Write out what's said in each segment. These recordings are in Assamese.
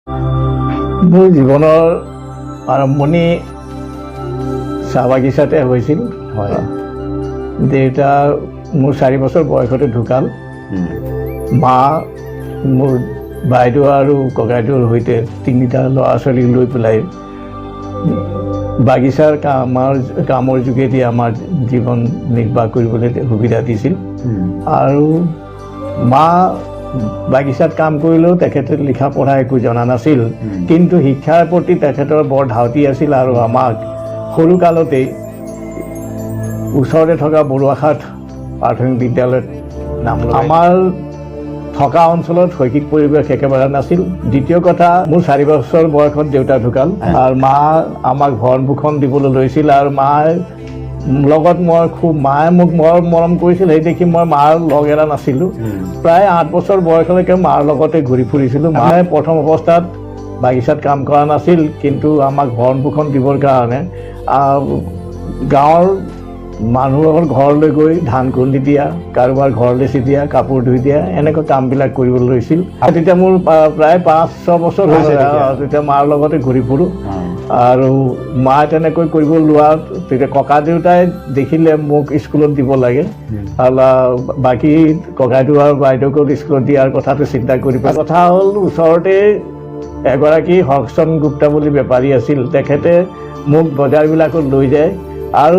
মোৰ জীৱনৰ আৰম্ভণি চাহ বাগিচাতে হৈছিল। হয়। দেউতা মোৰ 4 বছৰ বয়সতে ঢুকাল। মা মোৰ বাইদেউ আৰু ককাইদেউৰ সৈতে 3টা ল'ৰা ছোৱালীক লৈ পেলাই বাগিচাৰ কামৰ যোগেদি আমাৰ জীৱন নিৰ্বাহ কৰিবলৈ সুবিধা দিছিল। আৰু মা বাগিচাত কাম কৰিলেও তেখেতে লিখা পঢ়া একো জনা নাছিল, কিন্তু শিক্ষাৰ প্ৰতি তেখেতৰ বৰ ধাউতি আছিল। আৰু আমাক সৰু কালতেই ওচৰতে থকা বৰুৱাঘাট প্ৰাথমিক বিদ্যালয়ত নাম লগাই আমাৰ থকা অঞ্চলত শৈক্ষিক পৰিৱেশ একেবাৰে নাছিল। দ্বিতীয় কথা, মোৰ 4 বছৰ বয়সত দেউতা ঢুকাল আৰু মা আমাক ভৰণ পোষণ দিবলৈ লৈছিল। আৰু মাৰ লগত মায়ে মোক মৰম কৰিছিল, সেই দেখি মই মাৰ লগ এৰা নাছিলোঁ। প্ৰায় 8 বছৰ বয়সলৈকে মাৰ লগতে ঘূৰি ফুৰিছিলোঁ। মায়ে প্ৰথম অৱস্থাত বাগিচাত কাম কৰা নাছিল, কিন্তু আমাক ভৰণ পোষণ দিবৰ কাৰণে গাঁৱৰ মানুহৰ ঘৰলৈ গৈ ধান খুন্দি দিয়া, কাৰোবাৰ ঘৰ লেচি দিয়া, কাপোৰ ধুই দিয়া, এনেকুৱা কামবিলাক কৰিবলৈ লৈছিল। তেতিয়া মোৰ প্ৰায় 5-6 বছৰ হৈছে, তেতিয়া মাৰ লগতে ঘূৰি ফুৰোঁ। আৰু মায়ে তেনেকৈ কৰিব লোৱাত তেতিয়া ককা দেউতাই দেখিলে মোক স্কুলত দিব লাগে, আৰু বাকী ককাইদেউ আৰু বাইদেউক স্কুলত দিয়াৰ কথাটো চিন্তা কৰি পেলাই কথা হ'ল, ওচৰতে এগৰাকী হৰচন্দ গুপ্তা বুলি বেপাৰী আছিল। তেখেতে মোক বজাৰবিলাকত লৈ যায় আৰু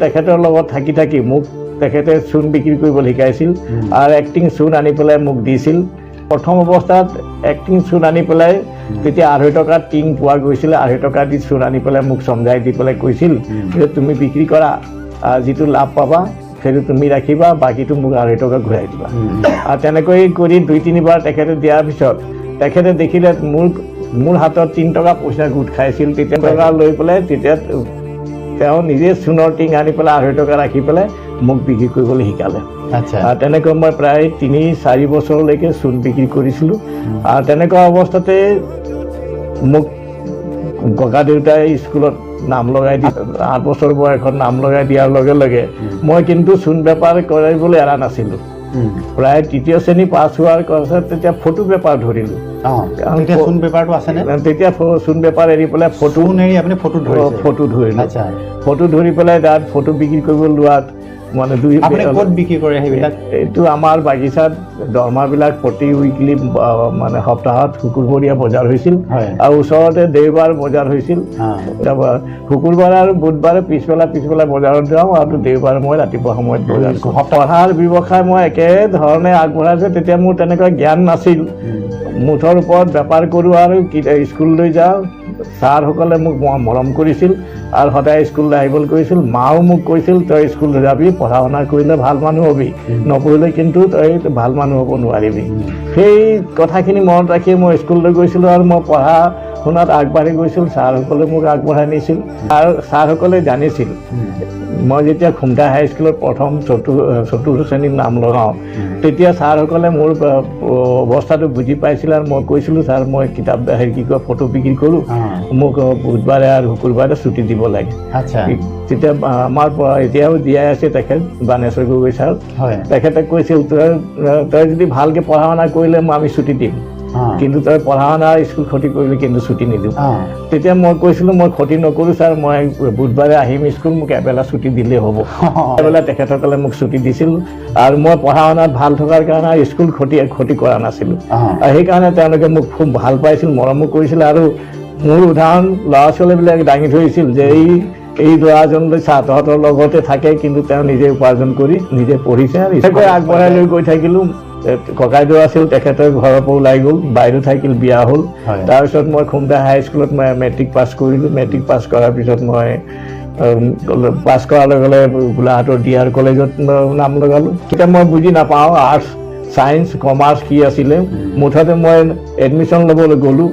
তেখেতৰ লগত থাকি থাকি মোক তেখেতে চূণ বিক্ৰী কৰিবলৈ শিকাইছিল আৰু এক্টিং চূণ আনি পেলাই মোক দিছিল। প্ৰথম অৱস্থাত এক্টিং চূণ আনি পেলাই তেতিয়া 2.5 টকাত টিং পোৱা গৈছিল। 2.5 টকা দি চূণ আনি পেলাই মোক চমজাই দি পেলাই কৈছিল যে তুমি বিক্ৰী কৰা, যিটো লাভ পাবা সেইটো তুমি ৰাখিবা, বাকীটো মোক 2.5 টকা ঘূৰাই দিবা। আৰু তেনেকৈ কৰি 2-3 বাৰ তেখেতে দিয়াৰ পিছত তেখেতে দেখিলে মোৰ হাতত 3 টকা পইচা গোট খাইছিল। তেতিয়া টকা লৈ পেলাই তেতিয়া তেওঁ নিজে চূণৰ টিং আনি পেলাই 2.5 টকা ৰাখি পেলাই মোক বিক্ৰী কৰিবলৈ শিকালে। তেনেকৈ মই প্ৰায় 3-4 বছৰলৈকে চূণ বিক্ৰী কৰিছিলোঁ। আৰু তেনেকুৱা অৱস্থাতে মোক ককা দেউতাই স্কুলত নাম লগাই দি 8 বছৰ বয়সত নাম লগাই দিয়াৰ লগে লগে মই কিন্তু চূণ বেপাৰ কৰিবলৈ এৰা নাছিলোঁ। প্ৰায় 3য় শ্ৰেণী পাছ হোৱাৰ পাছত তেতিয়া ফটো বেপাৰ ধৰিলোঁ। চূণ বেপাৰটো আছেনে? তেতিয়া চূণ বেপাৰ এৰি পেলাই ফটো ধৰিলোঁ। ফটো ধৰি পেলাই তাত ফটো বিক্ৰী কৰিব লোৱাত মানে ক'ত বিক্ৰী কৰে সেইবিলাক? এইটো আমাৰ বাগিচাত দৰমহাবিলাক প্ৰতি উইকলি মানে সপ্তাহত শুকুৰবৰীয়া বজাৰ হৈছিল, আৰু ওচৰতে দেওবাৰ বজাৰ হৈছিল। শুকুৰবাৰ আৰু বুধবাৰে পিছবেলা বজাৰত যাওঁ, আৰু দেওবাৰে মই ৰাতিপুৱা সময়ত বজাৰ কৰোঁ। পঢ়াৰ ব্যৱসায় মই একেধৰণে আগবঢ়াইছোঁ। তেতিয়া মোৰ তেনেকুৱা জ্ঞান নাছিল। মুঠৰ ওপৰত বেপাৰ কৰোঁ আৰু স্কুললৈ যাওঁ। ছাৰসকলে মোক মৰম কৰিছিল আৰু সদায় স্কুললৈ আহিবলৈ কৈছিল। মাও মোক কৈছিল তই স্কুল যাবি, পঢ়া শুনা কৰিলে ভাল মানুহ হবি, নপঢ়িলে কিন্তু তই ভাল মানুহ হ'ব নোৱাৰিবি। সেই কথাখিনি মনত ৰাখি মই স্কুললৈ গৈছিলোঁ আৰু মই পঢ়া শুনাত আগবাঢ়ি গৈছিলোঁ। ছাৰসকলে মোক আগবঢ়াই নিছিল আৰু ছাৰসকলে জানিছিল। মই যেতিয়া খুমটা হাইস্কুলত প্ৰথম 4ৰ্থ শ্ৰেণীত নাম লগাওঁ, তেতিয়া ছাৰসকলে মোৰ অৱস্থাটো বুজি পাইছিল। আৰু মই কৈছিলোঁ, ছাৰ মই কিতাপ ফটো বিক্ৰী কৰোঁ, মোক বুধবাৰে আৰু শুকুৰবাৰে ছুটি দিব লাগে। তেতিয়া আমাৰ এতিয়াও দিয়াই আছে তেখেত বাণেশ্বৰ গগৈ ছাৰ। তেখেতে কৈছিল তই যদি ভালকৈ পঢ়া শুনা কৰিলে আমি ছুটি দিম, কিন্তু তই পঢ়া শুনা স্কুল ক্ষতি কৰিলে কিন্তু ছুটি নিদিওঁ। তেতিয়া মই কৈছিলোঁ মই ক্ষতি নকৰোঁ ছাৰ, মই বুধবাৰে আহিম স্কুল, মোক এবেলা ছুটি দিলেই হ'ব। এবেলা তেখেতসকলে মোক ছুটি দিছিল। আৰু মই পঢ়া শুনাত ভাল থকাৰ কাৰণে স্কুল ক্ষতি কৰা নাছিলোঁ। সেইকাৰণে তেওঁলোকে মোক খুব ভাল পাইছিল, মৰমো কৰিছিল। আৰু মোৰ উদাহৰণ ল'ৰা ছোৱালীবিলাক দাঙি ধৰিছিল যে এই ল'ৰাজনলৈ চা তহঁতৰ লগতে থাকে, কিন্তু তেওঁ নিজে উপাৰ্জন কৰি নিজে পঢ়িছে। আৰু এনেকৈ আগবঢ়াই লৈ গৈ থাকিলোঁ। ককাইদেউ আছিল, তেখেতৰ ঘৰৰ পৰা ওলাই গ'ল, বাইদেউ থাকিল, বিয়া হ'ল। তাৰপিছত মই খুমটা হাইস্কুলত মই মেট্ৰিক পাছ কৰিলোঁ। মেট্ৰিক পাছ কৰাৰ পিছত মই পাছ কৰাৰ লগে লগে গোলাঘাটৰ DR কলেজত নাম লগালোঁ। তেতিয়া মই বুজি নাপাওঁ আৰ্টছ ছায়েন্স কমাৰ্চ কি আছিলে। মুঠতে মই এডমিশ্যন ল'বলৈ গ'লোঁ,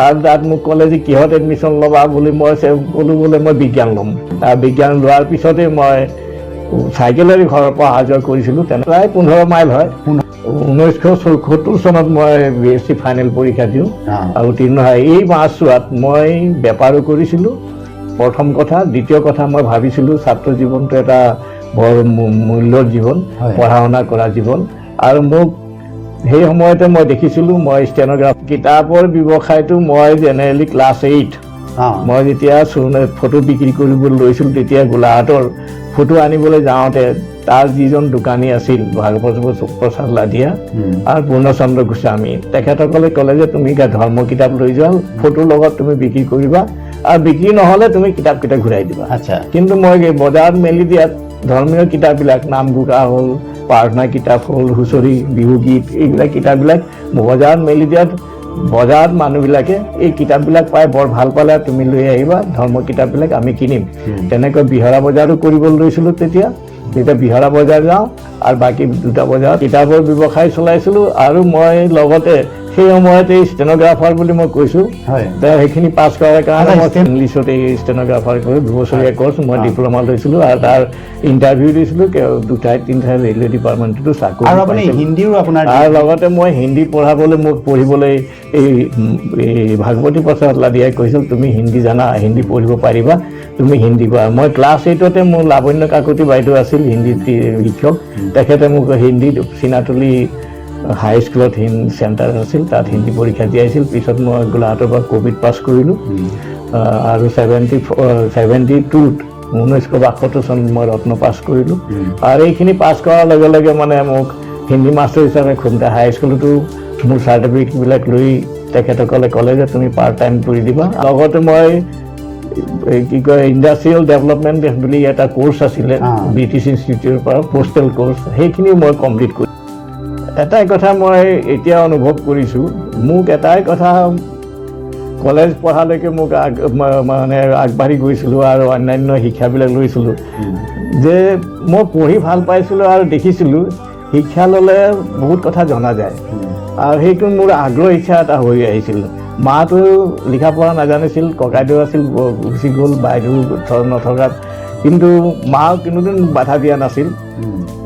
আৰু তাত মোক ক'লে যে কিহত এডমিশ্যন ল'বা বুলি। মই ক'লোঁ বোলে মই বিজ্ঞান ল'ম। বিজ্ঞান লোৱাৰ পিছতে মই চাইকেলেৰে ঘৰৰ পৰা অহা যোৱা কৰিছিলোঁ। প্ৰায় 15 মাইল হয়। 1974 চনত মই BSc ফাইনেল পৰীক্ষা দিওঁ আৰু উত্তীৰ্ণ হয়। এই মাহছোৱাত মই বেপাৰো কৰিছিলোঁ প্ৰথম কথা। দ্বিতীয় কথা, মই ভাবিছিলোঁ ছাত্ৰ জীৱনটো এটা বৰ মূল্যৰ জীৱন, পঢ়া শুনা কৰা জীৱন। আৰু মোক সেই সময়তে মই দেখিছিলোঁ মই ষ্টেনগ্ৰাফ কিতাপৰ ব্যৱসায়টো মই জেনেৰেলি ক্লাছ 8 মই যেতিয়া ফটো বিক্ৰী কৰিবলৈ লৈছিলোঁ তেতিয়া গোলাঘাটৰ ফটো আনিবলৈ যাওঁতে তাৰ যিজন দোকানী আছিল ভাগৱত প্ৰসাদ লাধিয়া আৰু পূৰ্ণচন্দ্ৰ গোস্বামী তেখেতসকলে ক'লে যে তুমি ধৰ্ম কিতাপ লৈ যোৱা ফটোৰ লগত তুমি বিক্ৰী কৰিবা আৰু বিক্ৰী নহ'লে তুমি কিতাপ ঘূৰাই দিবা। আচ্ছা, কিন্তু মই বজাৰত মেলি দিয়াত ধৰ্মীয় কিতাপবিলাক নাম ঘোষা হ'ল, প্ৰাৰ্থনা কিতাপ হ'ল, হুঁচৰি বিহুগীত এইবিলাক কিতাপবিলাক বজাৰত মেলি দিয়াত বজাৰত মানুহবিলাকে এই কিতাপবিলাক পাই বৰ ভাল পালে, তুমি লৈ আহিবা ধৰ্ম কিতাপবিলাক আমি কিনিম। তেনেকৈ বিহৰা বজাৰো কৰিবলৈ লৈছিলোঁ। তেতিয়া বিহৰা বজাৰ যাওঁ আৰু বাকী দুটা বজাৰত কিতাপৰ ব্যৱসায় চলাইছিলোঁ। আৰু মই লগতে সেই সময়তে ষ্টেনগ্ৰাফাৰ বুলি মই কৈছোঁ, সেইখিনি পাছ কৰাৰ কাৰণে মই ইংলিছতে ষ্টেনগ্ৰাফাৰ কৰি 2 বছৰীয়া কোৰ্চ মই ডিপ্ল'মা লৈছিলোঁ আৰু তাৰ ইণ্টাৰভিউ দিছিলোঁ 2-3 ৰেলৱে ডিপাৰ্টমেণ্টতো চাকৰি। আৰু লগতে মই হিন্দী পঢ়িবলৈ এই ভাগৱতী প্ৰসাদ লাধিয়াই কৈছিল তুমি হিন্দী জানা, হিন্দী পঢ়িব পাৰিবা, তুমি হিন্দী কৰা। মই ক্লাছ 8তে মোৰ লাৱণ্য কাকতি বাইদেউ আছিল হিন্দী শিক্ষক, তেখেতে মোক হিন্দী চিনাতলি হাই স্কুলত চেণ্টাৰ আছিল, তাত হিন্দী পৰীক্ষা দিয়াইছিল। পিছত মই গোলাঘাটৰ পৰা ক'ভিড পাছ কৰিলোঁ আৰু 1972 চনত মই ৰত্ন পাছ কৰিলোঁ। আৰু এইখিনি পাছ কৰাৰ লগে লগে মানে মোক হিন্দী মাষ্টাৰ হিচাপে খুমটা হাই স্কুলতো মোৰ চাৰ্টিফিকেটবিলাক লৈ তেখেতসকলে ক'লে যে তুমি পাৰ্ট টাইম কৰি দিবা। লগতে মই কি কয় ইণ্ডাষ্ট্ৰিয়েল ডেভেলপমেণ্ট বুলি এটা কোৰ্চ আছিলে ব্ৰিটিছ ইনষ্টিটিউটৰ পৰা, পোষ্টেল কোৰ্চ, সেইখিনিও মই কমপ্লিট কৰিলোঁ। এটাই কথা মই এতিয়া অনুভৱ কৰিছোঁ, মোক এটাই কথা কলেজ পঢ়ালৈকে মোক মানে আগবাঢ়ি গৈছিলোঁ আৰু অন্যান্য শিক্ষাবিলাক লৈছিলোঁ যে মই পঢ়ি ভাল পাইছিলোঁ আৰু দেখিছিলোঁ শিক্ষা ল'লে বহুত কথা জনা যায় আৰু সেইটো মোৰ আগ্ৰহ ইচ্ছা এটা হৈ আহিছিল। মাটো লিখা পঢ়া নাজানিছিল, ককাইদেউ আছিল গুচি গ'ল বাইদেউ নথকাত, কিন্তু মা কোনোদিন বাধা দিয়া নাছিল,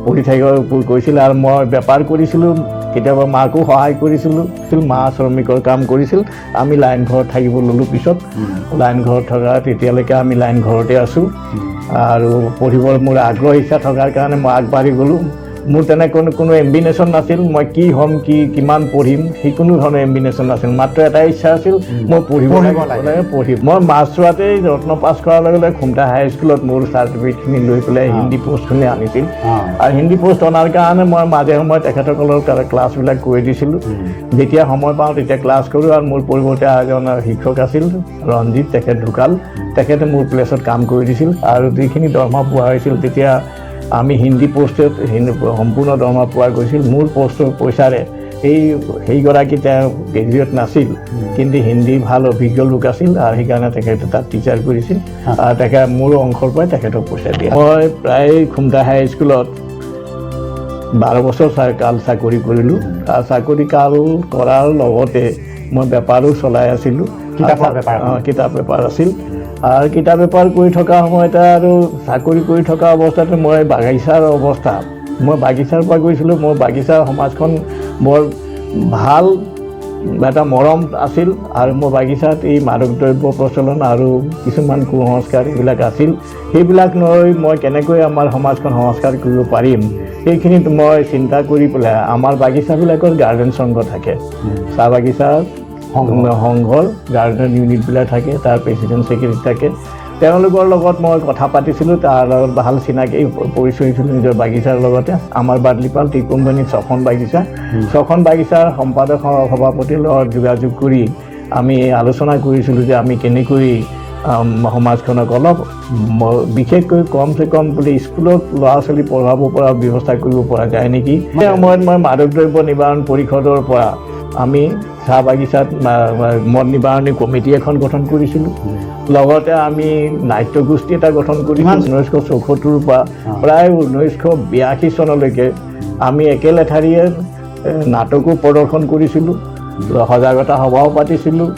পঢ়ি থাকিব কৈছিল। আৰু মই বেপাৰ কৰিছিলোঁ, কেতিয়াবা মাকো সহায় কৰিছিলোঁ। মা শ্ৰমিকৰ কাম কৰিছিল, আমি লাইন ঘৰত থাকিব ল'লোঁ। পিছত লাইন ঘৰত থকা তেতিয়ালৈকে আমি লাইন ঘৰতে আছোঁ আৰু পঢ়িবৰ মোৰ আগ্ৰহ ইচ্ছা থকাৰ কাৰণে মই আগবাঢ়ি গ'লোঁ। মোৰ তেনে কোনো এম্বিনেশ্যন নাছিল মই কি হ'ম, কিমান পঢ়িম, সেই কোনো ধৰণৰ এম্বিনেশ্যন নাছিল। মাত্ৰ এটাই ইচ্ছা আছিল মই পঢ়িম। মই মাছৰোৱাতেই ৰত্ন পাছ কৰাৰ লগে লগে খুমটা হাই স্কুলত মোৰ চাৰ্টিফিকেটখিনি লৈ পেলাই হিন্দী পষ্টখিনি আনিছিল। আৰু হিন্দী পোষ্ট অনাৰ কাৰণে মই মাজে সময়ে তেখেতসকলৰ ক্লাছবিলাক কৰি দিছিলোঁ। যেতিয়া সময় পাওঁ তেতিয়া ক্লাছ কৰোঁ। আৰু মোৰ পৰিৱৰ্তে এজন শিক্ষক আছিল ৰঞ্জিত, তেখেত ঢুকাল, তেখেতে মোৰ প্লেচত কাম কৰি দিছিল। আৰু যিখিনি দৰমহা পোৱা হৈছিল তেতিয়া আমি হিন্দী পোষ্টত সম্পূৰ্ণ দৰমহা পোৱা গৈছিল। মোৰ পোষ্টৰ পইচাৰে সেইগৰাকী তেওঁ গ্ৰেজুৱেট নাছিল, কিন্তু হিন্দী ভাল অভিজ্ঞ লোক আছিল আৰু সেইকাৰণে তেখেতে তাত টিচাৰ কৰিছিল আৰু তেখেতে মোৰ অংশৰ পৰাই তেখেতক পইচা দিয়ে। মই প্ৰায় খুমটা হাই স্কুলত 12 বছৰ কাল চাকৰি কৰিলোঁ। আৰু চাকৰি কাল কৰাৰ লগতে মই বেপাৰো চলাই আছিলোঁ, কিতাপ বেপাৰ আছিল। আৰু কিতাপ বেপাৰ কৰি থকা সময়তে আৰু চাকৰি কৰি থকা অৱস্থাতে মই বাগিচাৰ মই বাগিচাৰ পৰা গৈছিলোঁ। মোৰ বাগিচাৰ সমাজখন বৰ ভাল এটা মৰম আছিল আৰু মোৰ বাগিচাত এই মাদক দ্ৰব্য প্ৰচলন আৰু কিছুমান কুসংস্কাৰ এইবিলাক আছিল। সেইবিলাক লৈ মই কেনেকৈ আমাৰ সমাজখন সংস্কাৰ কৰিব পাৰিম সেইখিনিত মই চিন্তা কৰি পেলাই আমাৰ বাগিচাবিলাকৰ গাৰ্ডেন সংঘ থাকে, চাহ বাগিচাৰ সংঘৰ গাৰ্ডেন ইউনিটবিলাক থাকে, তাৰ প্ৰেচিডেণ্ট ছেক্ৰেটাৰী থাকে, তেওঁলোকৰ লগত মই কথা পাতিছিলোঁ। তাৰ লগত ভাল চিনাকি পৰিচয় হৈছিলোঁ নিজৰ বাগিচাৰ লগতে। আমাৰ বাদলিপাল টি কোম্পানীত 6খন বাগিচাৰ সম্পাদক সভাপতিৰ লগত যোগাযোগ কৰি আমি আলোচনা কৰিছিলোঁ যে আমি কেনেকৈ সমাজখনক অলপ বিশেষকৈ কমচে কম বুলি স্কুলত ল'ৰা ছোৱালী পঢ়াব পৰা ব্যৱস্থা কৰিব পৰা যায় নেকি। সেই সময়ত মই মাদক দ্ৰব্য নিবাৰণ পৰিষদৰ পৰা আমি চাহ বাগিচাত মদ নিবাৰণী কমিটি এখন গঠন কৰিছিলোঁ। লগতে আমি নাট্যগোষ্ঠী এটা গঠন কৰিছিলোঁ। 1974 পৰা প্ৰায় 1982 চনলৈকে আমি একেলেঠাৰিয়ে নাটকো প্ৰদৰ্শন কৰিছিলোঁ, সজাগতা সভাও পাতিছিলোঁ।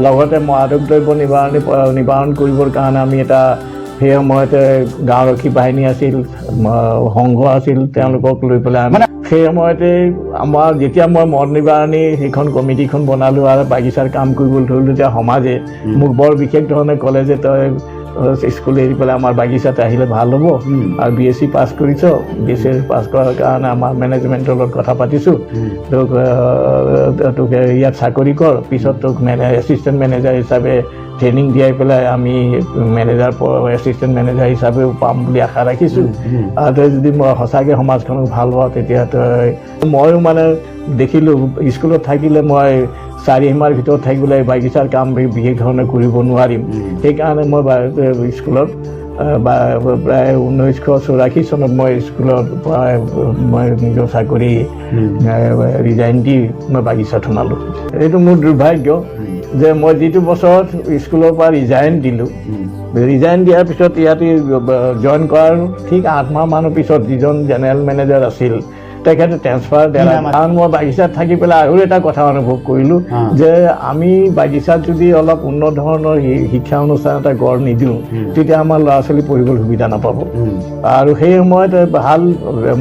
লগতে মাদক দ্ৰব্য নিবাৰণ কৰিবৰ কাৰণে আমি এটা সেই সময়তে গাঁওৰক্ষী বাহিনী আছিল, সংঘ আছিল, তেওঁলোকক লৈ পেলাই আমি সেই সময়তে যেতিয়া মই মদ নিবাৰণী সেইখন কমিটিখন বনালোঁ আৰু বাগিচাৰ কাম কৰিবলৈ ধৰিলোঁ, তেতিয়া সমাজে মোক বৰ বিশেষ ধৰণে ক'লে যে তই স্কুল এৰি পেলাই আমাৰ বাগিচাতে আহিলে ভাল হ'ব আৰু BSc পাছ কৰিছ BSc পাছ কৰাৰ কাৰণে আমাৰ মেনেজমেণ্টৰ লগত কথা পাতিছোঁ তোক ইয়াত চাকৰি কৰ পিছত তোক এছিষ্টেণ্ট মেনেজাৰ হিচাপে ট্ৰেইনিং দিয়াই পেলাই আমি মেনেজাৰ এছিষ্টেণ্ট মেনেজাৰ হিচাপেও পাম বুলি আশা ৰাখিছোঁ আৰু তই যদি মই সঁচাকৈ সমাজখনক ভাল পাওঁ তেতিয়া তই ময়ো মানে দেখিলোঁ স্কুলত থাকিলে মই 4 সীমাৰ ভিতৰত থাকিবলৈ বাগিচাৰ কাম বিশেষ ধৰণে কৰিব নোৱাৰিম সেইকাৰণে মই স্কুলত প্ৰায় 1984 চনত মই স্কুলত মই নিজৰ চাকৰি ৰিজাইন দি মই বাগিচাত সোমালোঁ এইটো মোৰ দুৰ্ভাগ্য যে মই যিটো বছৰত স্কুলৰ পৰা ৰিজাইন দিলোঁ ৰিজাইন দিয়াৰ পিছত ইয়াতে জইন কৰাৰ ঠিক 8 মাহমানৰ পিছত যিজন জেনেৰেল মেনেজাৰ আছিল তেখেতে ট্ৰেন্সফাৰ দিলে কাৰণ মই বাগিচাত থাকি পেলাই আৰু এটা কথা অনুভৱ কৰিলোঁ যে আমি বাগিচাত যদি অলপ উন্নত ধৰণৰ শিক্ষা অনুষ্ঠান এটা গঢ় নিদিওঁ তেতিয়া আমাৰ ল'ৰা ছোৱালী পঢ়িবলৈ সুবিধা নাপাব আৰু সেই সময়ত ভাল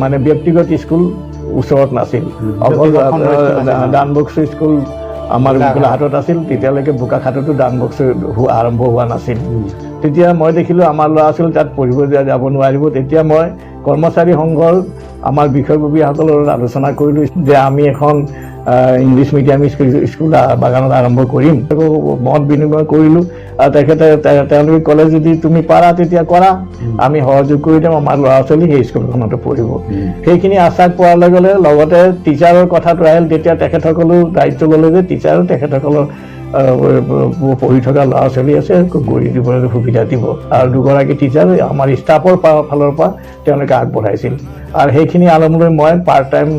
মানে ব্যক্তিগত স্কুল ওচৰত নাছিল অকল ডানবক্সু স্কুল আমাৰ গোলাঘাটত আছিল তেতিয়ালৈকে বোকাখাটতো ডানবক্সু আৰম্ভ হোৱা নাছিল তেতিয়া মই দেখিলোঁ আমাৰ ল'ৰা ছোৱালী তাত পঢ়িব যাব নোৱাৰিব তেতিয়া মই কৰ্মচাৰী সংঘৰ আমাৰ বিষয়ববীয়াসকলৰ লগত আলোচনা কৰিলোঁ যে আমি এখন ইংলিছ মিডিয়াম স্কুল বাগানত আৰম্ভ কৰিম মত বিনিময় কৰিলোঁ আৰু তেওঁলোকে ক'লে যদি তুমি পাৰা তেতিয়া কৰা আমি সহযোগ কৰি দিম আমাৰ ল'ৰা ছোৱালী সেই স্কুলখনতে পঢ়িব সেইখিনি আশ্বাস পোৱাৰ লগে লগে লগতে টিচাৰৰ কথাটো আহিল তেতিয়া তেখেতসকলেও দায়িত্ব ল'লে যে টিচাৰো তেখেতসকলৰ পঢ়ি থকা ল'ৰা ছোৱালী আছে কৰি দিবলৈ সুবিধা দিব আৰু দুগৰাকী টিচাৰ আমাৰ ষ্টাফৰ ফালৰ পৰা তেওঁলোকে আগবঢ়াইছিল আৰু সেইখিনি আৰম্ভণি মই পাৰ্ট টাইম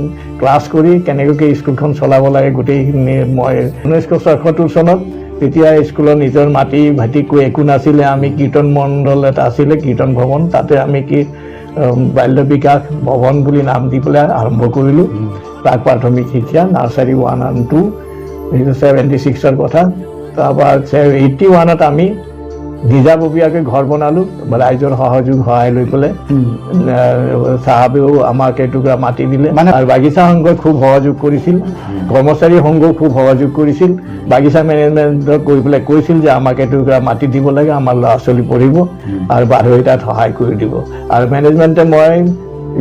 ক্লাছ কৰি কেনেকৈ স্কুলখন চলাব লাগে গোটেইখিনি মই 1974 চনত তেতিয়া স্কুলৰ নিজৰ মাটি ভাটি একো নাছিলে আমি কীৰ্তন মণ্ডল এটা আছিলে কীৰ্তন ভৱন তাতে আমি বাল্য বিকাশ ভৱন বুলি নাম দি পেলাই আৰম্ভ কৰিলোঁ প্ৰাক প্ৰাথমিক শিক্ষা নাৰ্চাৰী 1 and 2 76ৰ কথা তাৰপৰা 81ত আমি নিজাববীয়াকৈ ঘৰ বনালোঁ ৰাইজৰ সহায় লৈ পেলাই চাহাবেও আমাক এটুকুৰা মাটি দিলে আৰু বাগিচা সংঘই খুব সহযোগ কৰিছিল কৰ্মচাৰী সংঘও খুব সহযোগ কৰিছিল বাগিচা মেনেজমেণ্টক কৈ পেলাই কৈছিল যে আমাক এটুকুৰা মাটি দিব লাগে আমাৰ ল'ৰা ছোৱালী পঢ়িব আৰু বাহিৰ তাত সহায় কৰি দিব আৰু মেনেজমেণ্টে মই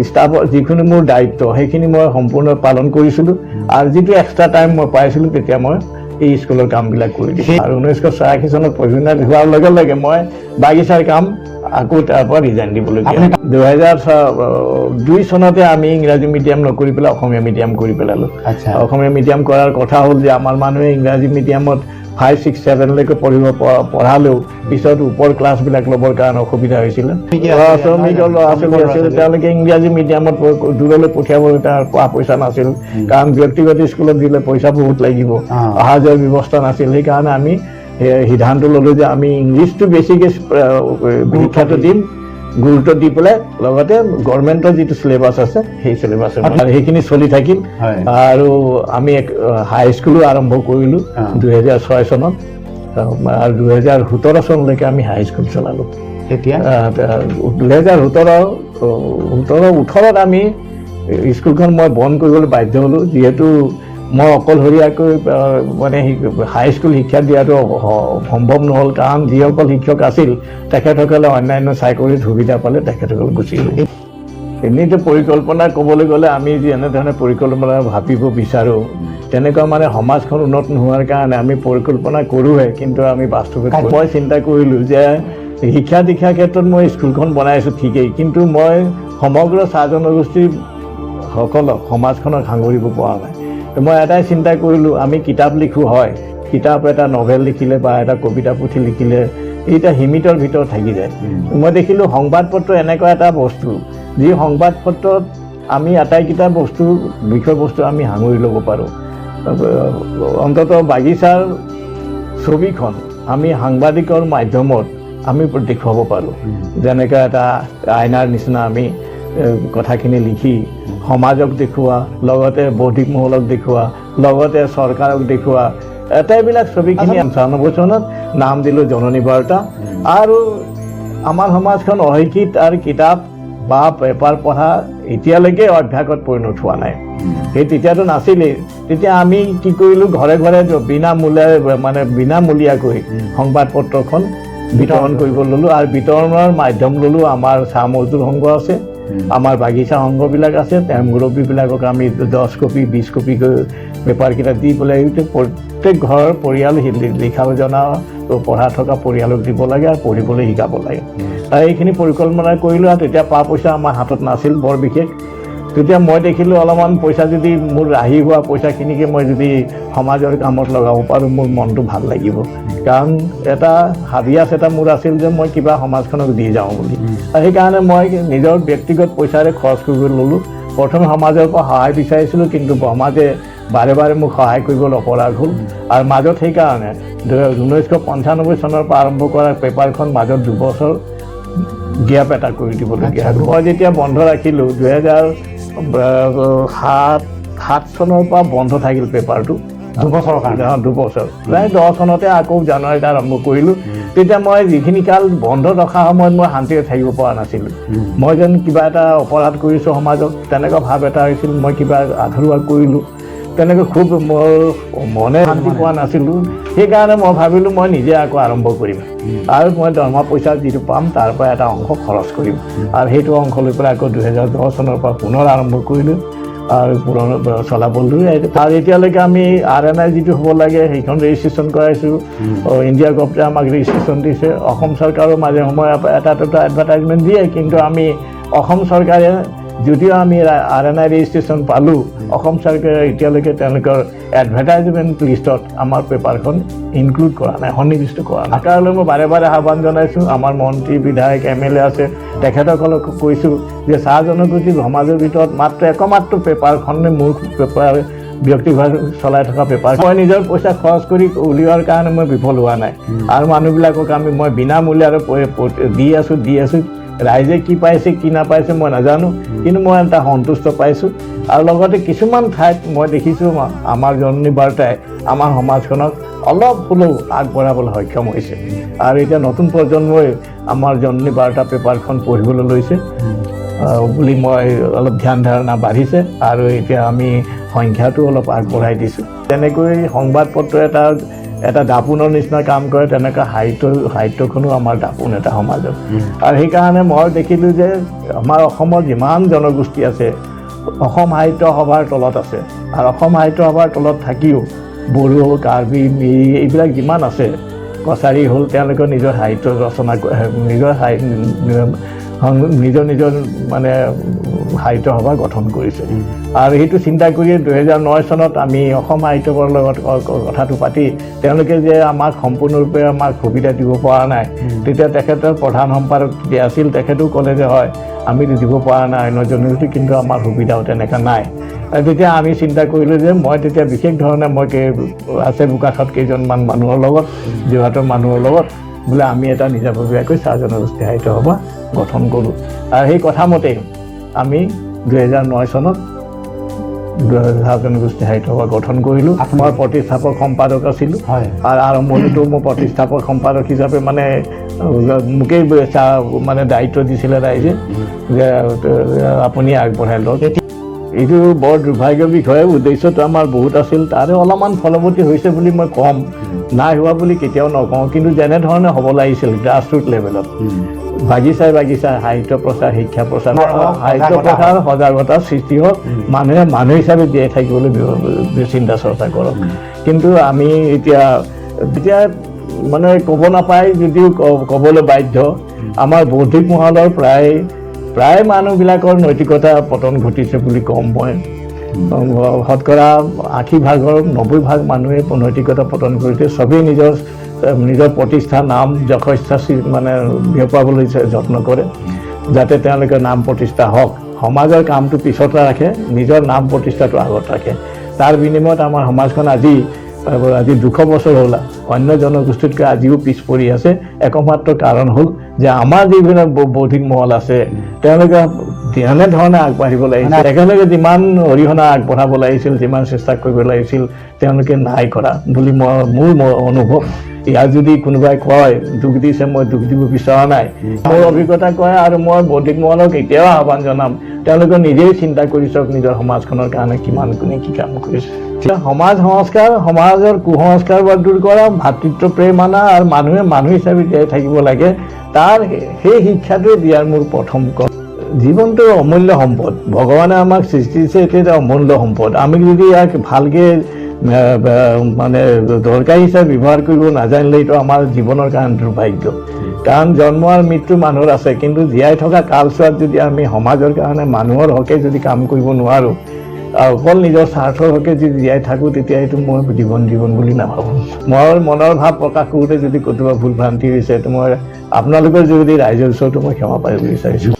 ষ্টাফৰ যিখিনি মোৰ দায়িত্ব সেইখিনি মই সম্পূৰ্ণ পালন কৰিছিলোঁ আৰু যিটো এক্সট্ৰা টাইম মই পাইছিলোঁ তেতিয়া মই এই স্কুলৰ কামবিলাক কৰি দিছোঁ আৰু 1984 চনত পঢ়ুৱাই হোৱাৰ লগে লগে মই বাগিচাৰ কাম আকৌ তাৰ পৰা ৰিজাইন দিবলগীয়া 2002 চনতে আমি ইংৰাজী মিডিয়াম নকৰি পেলাই অসমীয়া মিডিয়াম কৰি পেলালোঁ অসমীয়া মিডিয়াম কৰাৰ কথা হ'ল যে আমাৰ মানুহে ইংৰাজী মিডিয়ামত 5, 6, 7 লৈকে পঢ়ালেও পিছত ওপৰ ক্লাছবিলাক ল'বৰ কাৰণে অসুবিধা হৈছিলে শ্ৰমিকৰ ল'ৰা ছোৱালী আছিলে তেওঁলোকে ইংৰাজী মিডিয়ামত দূৰলৈ পঠিয়াবলৈ তাৰ পইচা নাছিল কাৰণ ব্যক্তিগত স্কুলত দিলে পইচা বহুত লাগিব অহা যোৱাৰ ব্যৱস্থা নাছিল সেইকাৰণে আমি সিদ্ধান্ত ল'লোঁ যে আমি ইংলিছটো বেছিকৈ শিক্ষাটো দিম গুৰুত্ব দি পেলাই লগতে গভৰ্ণমেণ্টৰ যিটো চিলেবাছ আছে সেই চিলেবাছ সেইখিনি চলি থাকিল আৰু আমি হাইস্কুলো আৰম্ভ কৰিলোঁ 2006 চনত আৰু 2017 চনলৈকে আমি হাইস্কুল চলালোঁ তেতিয়া 2018ত আমি স্কুলখন মই বন্ধ কৰিবলৈ বাধ্য হ'লোঁ যিহেতু মই অকলশৰীয়াকৈ মানে হাইস্কুল শিক্ষা দিয়াটো সম্ভৱ নহ'ল কাৰণ যিসকল শিক্ষক আছিল তেখেতসকলে অন্যান্য চাকৰিত সুবিধা পালে তেখেতসকলে গুচি গ'ল এনেইতো পৰিকল্পনা ক'বলৈ গ'লে আমি যি এনেধৰণে পৰিকল্পনা ভাবিব বিচাৰোঁ তেনেকুৱা মানে সমাজখন উন্নত নোহোৱাৰ কাৰণে আমি পৰিকল্পনা কৰোঁহে কিন্তু আমি বাস্তৱত মই চিন্তা কৰিলোঁ যে শিক্ষা দীক্ষাৰ ক্ষেত্ৰত মই স্কুলখন বনাইছোঁ ঠিকেই কিন্তু মই সমগ্ৰ চাহ জনগোষ্ঠীসকলক সমাজখনক সাঙুৰিব পৰা নাই মই এটাই চিন্তা কৰিলোঁ আমি কিতাপ লিখোঁ হয় কিতাপ এটা নভেল লিখিলে বা এটা কবিতা পুথি লিখিলে এইটা সীমিতৰ ভিতৰত থাকি যায় মই দেখিলোঁ সংবাদ পত্ৰ এনেকুৱা এটা বস্তু যি সংবাদ পত্ৰত আমি আটাইকেইটা বিষয়বস্তু আমি সাঙুৰি ল'ব পাৰোঁ অন্ততঃ বাগিচাৰ ছবিখন আমি সাংবাদিকৰ মাধ্যমত আমি দেখুৱাব পাৰোঁ যেনেকৈ এটা আইনাৰ নিচিনা আমি কথাখিনি লিখি সমাজক দেখুওৱা লগতে বৌদ্ধিক মহলক দেখুওৱা লগতে চৰকাৰক দেখুওৱা এটাইবিলাক ছবিখিনি 96 চনত নাম দিলোঁ জননী বাৰ্তা আৰু আমাৰ সমাজখন অশিক্ষিত আৰু কিতাপ বা পেপাৰ পঢ়া এতিয়ালৈকে অভ্যাসত পৰিণত হোৱা নাই সেই তেতিয়াতো নাছিলেই তেতিয়া আমি কি কৰিলোঁ ঘৰে ঘৰে বিনামূলীয়াকৈ সংবাদ পত্ৰখন বিতৰণ কৰিব ল'লোঁ আৰু বিতৰণৰ মাধ্যম ল'লোঁ আমাৰ চাহ মজদুৰ সংঘ আছে আমাৰ বাগিচা সংঘবিলাক আছে তেওঁ মুৰব্বীবিলাকক আমি 10 কপি 20 কপি পেপাৰকেইটা দি পেলাই প্ৰত্যেক ঘৰৰ পৰিয়াল লিখা জনা পঢ়া থকা পৰিয়ালক দিব লাগে আৰু পঢ়িবলৈ শিকাব লাগে আৰু এইখিনি পৰিকল্পনা কৰিলোঁ আৰু তেতিয়া পা পইচা আমাৰ হাতত নাছিল বৰ বিশেষ তেতিয়া মই দেখিলোঁ অলপমান পইচা যদি মোৰ ৰাহি হোৱা পইচাখিনিকে মই যদি সমাজৰ কামত লগাব পাৰোঁ মোৰ মনটো ভাল লাগিব কাৰণ এটা হাবিয়াছ এটা মোৰ আছিল যে মই কিবা সমাজখনক দি যাওঁ বুলি আৰু সেইকাৰণে মই নিজৰ ব্যক্তিগত পইচাৰে খৰচ কৰিব ল'লোঁ প্ৰথম সমাজৰ পৰা সহায় বিচাৰিছিলোঁ কিন্তু সমাজে বাৰে বাৰে মোক সহায় কৰিবলৈ অপৰাগ হ'ল আৰু মাজত সেইকাৰণে 1995 চনৰ পৰা আৰম্ভ কৰা পেপাৰখন মাজত 2 বছৰ গেপ এটা কৰি দিবলগীয়া হ'ল মই যেতিয়া বন্ধ ৰাখিলোঁ 2007 চনৰ পৰা বন্ধ থাকিল পেপাৰটো 2 বছৰৰ কাৰণে 2 বছৰ প্ৰায় 10 চনতে আকৌ জানুৱাৰীত আৰম্ভ কৰিলোঁ তেতিয়া মই যিখিনি কাল বন্ধ ৰখা সময়ত মই শান্তিৰে থাকিব পৰা নাছিলোঁ মই যেন কিবা এটা অপৰাধ কৰিছোঁ সমাজক তেনেকুৱা ভাৱ এটা হৈছিল মই কিবা আধৰুৱা কৰিলোঁ তেনেকৈ খুব মোৰ মনে শান্তি পোৱা নাছিলোঁ সেইকাৰণে মই ভাবিলোঁ মই নিজে আকৌ আৰম্ভ কৰিম আৰু মই দৰমহা পইচা যিটো পাম তাৰ পৰা এটা অংশ খৰচ কৰিম আৰু সেইটো অংশ লৈ পেলাই আকৌ 2010 চনৰ পৰা পুনৰ আৰম্ভ কৰিলোঁ আৰু চলাবলৈ আৰু এতিয়ালৈকে আমি RNI যিটো হ'ব লাগে সেইখন ৰেজিষ্ট্ৰেশ্যন কৰাইছোঁ ইণ্ডিয়া গভৰ্ণমেণ্টে আমাক ৰেজিষ্ট্ৰেশ্যন দিছে অসম চৰকাৰৰ মাজে সময়ে এটা দুটা এডভাৰটাইজমেণ্ট দিয়ে কিন্তু আমি অসম চৰকাৰে যদিও আমি RNI ৰেজিষ্ট্ৰেশ্যন পালোঁ অসম চৰকাৰে এতিয়ালৈকে তেওঁলোকৰ এডভাৰটাইজমেণ্ট লিষ্টত আমাৰ পেপাৰখন ইনক্লুড কৰা নাই সন্নিৱিষ্ট কৰা নাই কাৰণলৈ মই বাৰে বাৰে আহ্বান জনাইছোঁ আমাৰ মন্ত্ৰী বিধায়ক MLA আছে তেখেতসকলক কৈছোঁ যে চাহ জনগোষ্ঠী সমাজৰ ভিতৰত মাত্ৰ একমাত্ৰ পেপাৰখনে মোৰ পেপাৰ ব্যক্তিগত চলাই থকা পেপাৰ মই নিজৰ পইচা খৰচ কৰি উলিওৱাৰ কাৰণে মই বিফল হোৱা নাই আৰু মানুহবিলাকক মই বিনামূলীয়াৰে দি আছোঁ ৰাইজে কি পাইছে কি নাপাইছে মই নাজানো কিন্তু মই এটা সন্তুষ্ট পাইছোঁ আৰু লগতে কিছুমান ঠাইত মই দেখিছোঁ আমাৰ জননী বাৰ্তাই আমাৰ সমাজখনক অলপ হ'লেও আগবঢ়াবলৈ সক্ষম হৈছে আৰু এতিয়া নতুন প্ৰজন্মই আমাৰ জননী বাৰ্তা পেপাৰখন পঢ়িবলৈ লৈছে বুলি মই অলপ ধ্যান ধাৰণা বাঢ়িছে আৰু এতিয়া আমি সংখ্যাটো অলপ আগবঢ়াই দিছোঁ তেনেকৈ সংবাদ পত্ৰ এটা দাপোনৰ নিচিনা কাম কৰে তেনেকুৱা সাহিত্যখনো আমাৰ দাপোন এটা সমাজত আৰু সেইকাৰণে মই দেখিলোঁ যে আমাৰ অসমৰ যিমান জনগোষ্ঠী আছে অসম সাহিত্য সভাৰ তলত আছে আৰু অসম সাহিত্য সভাৰ তলত থাকিও বড়ো কাৰ্বি মিৰি এইবিলাক যিমান আছে কছাৰী হ'ল তেওঁলোকে নিজৰ সাহিত্য ৰচনা নিজৰ মানে সাহিত্য সভা গঠন কৰিছে আৰু সেইটো চিন্তা কৰিয়ে 2009 চনত আমি অসম সাহিত্য সভাৰ লগত কথাটো পাতি তেওঁলোকে যে আমাক সম্পূৰ্ণৰূপে আমাক সুবিধা দিব পৰা নাই তেতিয়া তেখেতৰ প্ৰধান সম্পাদক যে আছিল তেখেতেও ক'লে যে হয় আমি দিব পৰা নাই অন্য জনগোষ্ঠী কিন্তু আমাৰ সুবিধাও তেনেকুৱা নাই আৰু তেতিয়া আমি চিন্তা কৰিলোঁ যে মই তেতিয়া বিশেষ ধৰণে মই আছে বোকাখাত কেইজনমান মানুহৰ লগত যোৰহাটৰ মানুহৰ লগত বোলে আমি এটা নিজাববীয়াকৈ চাহ জনগোষ্ঠী সাহিত্য সভা গঠন কৰোঁ আৰু সেই কথামতেই আমি 2009 চনত চাহ জনগোষ্ঠী সাহিত্য সভা গঠন কৰিলোঁ মই প্ৰতিষ্ঠাপক সম্পাদক আছিলোঁ আৰু আৰম্ভণিটো মই প্ৰতিষ্ঠাপক সম্পাদক হিচাপে মানে মোকেই মানে দায়িত্ব দিছিলে ৰাইজে যে আপুনি আগবঢ়াই লওক এইটো বৰ দুৰ্ভাগ্যৰ বিষয়ে উদ্দেশ্যটো আমাৰ বহুত আছিল তাৰে অলপমান ফলৱতী হৈছে বুলি মই ক'ম নাই হোৱা বুলি কেতিয়াও নকওঁ কিন্তু যেনেধৰণে হ'ব লাগিছিল গ্ৰাছৰুট লেভেলত বাগিচা সাহিত্য প্ৰচাৰ শিক্ষা প্ৰচাৰ সাহিত্য প্ৰচাৰ সজাগতাৰ সৃষ্টি হওক মানুহে মানুহ হিচাপে জীয়াই থাকিবলৈ চিন্তা চৰ্চা কৰক কিন্তু আমি এতিয়া মানে ক'ব নাপায় যদিও ক'বলৈ বাধ্য আমাৰ বৌদ্ধিক মহলৰ প্ৰায় মানুহবিলাকৰ নৈতিকতা পতন ঘটিছে বুলি ক'ম মই শতকৰা 80% 90% মানুহে নৈতিকতা পতন কৰিছে চবেই নিজৰ প্ৰতিষ্ঠা নাম যথেষ্ট মানে বিয়পাবলৈ যত্ন কৰে যাতে তেওঁলোকে নাম প্ৰতিষ্ঠা হওক সমাজৰ কামটো পিছত ৰাখে নিজৰ নাম প্ৰতিষ্ঠাটো আগত ৰাখে তাৰ বিনিময়ত আমাৰ সমাজখন আজি 200 বছৰ হ'ল অন্য জনগোষ্ঠীতকৈ আজিও পিছ পৰি আছে একমাত্ৰ কাৰণ হ'ল যে আমাৰ যিবিলাক বৌদ্ধিক মহল আছে তেওঁলোকে এনেধৰণে আগবাঢ়িব লাগিছিল একেলগে যিমান অৰিহণা আগবঢ়াব লাগিছিল যিমান চেষ্টা কৰিব লাগিছিল তেওঁলোকে নাই কৰা বুলি মোৰ অনুভৱ ইয়াৰ যদি কোনোবাই কয় দুখ দিছে মই দুখ দিব বিচৰা নাই মোৰ অভিজ্ঞতা কয় আৰু মই বৌদ্ধিক মহলক এতিয়াও আহ্বান জনাম তেওঁলোকে নিজেই চিন্তা কৰি চাওক নিজৰ সমাজখনৰ কাৰণে কিমান কোনে কি কাম কৰিছে সমাজ সংস্কাৰ সমাজৰ কুসংস্কাৰবোৰ দূৰ কৰা ভাতৃত্ব প্ৰেম আনা আৰু মানুহে মানুহ হিচাপে জীয়াই থাকিব লাগে তাৰ সেই শিক্ষাটোৱে দিয়াৰ মোৰ প্ৰথম জীৱনটো অমূল্য সম্পদ ভগৱানে আমাক সৃষ্টি দিছে এইটো এটা অমূল্য সম্পদ আমি যদি ইয়াক ভালকৈ মানে দৰকাৰী হিচাপে ব্যৱহাৰ কৰিব নাজানিলে এইটো আমাৰ জীৱনৰ কাৰণে দুৰ্ভাগ্য কাৰণ জন্ম আৰু মৃত্যু মানুহৰ আছে কিন্তু জীয়াই থকা কালচোৱাত যদি আমি সমাজৰ কাৰণে মানুহৰ হকে যদি কাম কৰিব নোৱাৰোঁ অকল নিজৰ স্বাৰ্থৰ হকে যদি জীয়াই থাকোঁ তেতিয়া এইটো মই জীৱন বুলি নাভাবোঁ মই মনৰ ভাৱ প্ৰকাশ কৰোঁতে যদি কেতিয়াবা ভুল ভ্ৰান্তি হৈছে এইটো মই আপোনালোকৰ যোগেদি ৰাইজৰ ওচৰতো মই ক্ষমা পাৰিব বিচাৰিছোঁ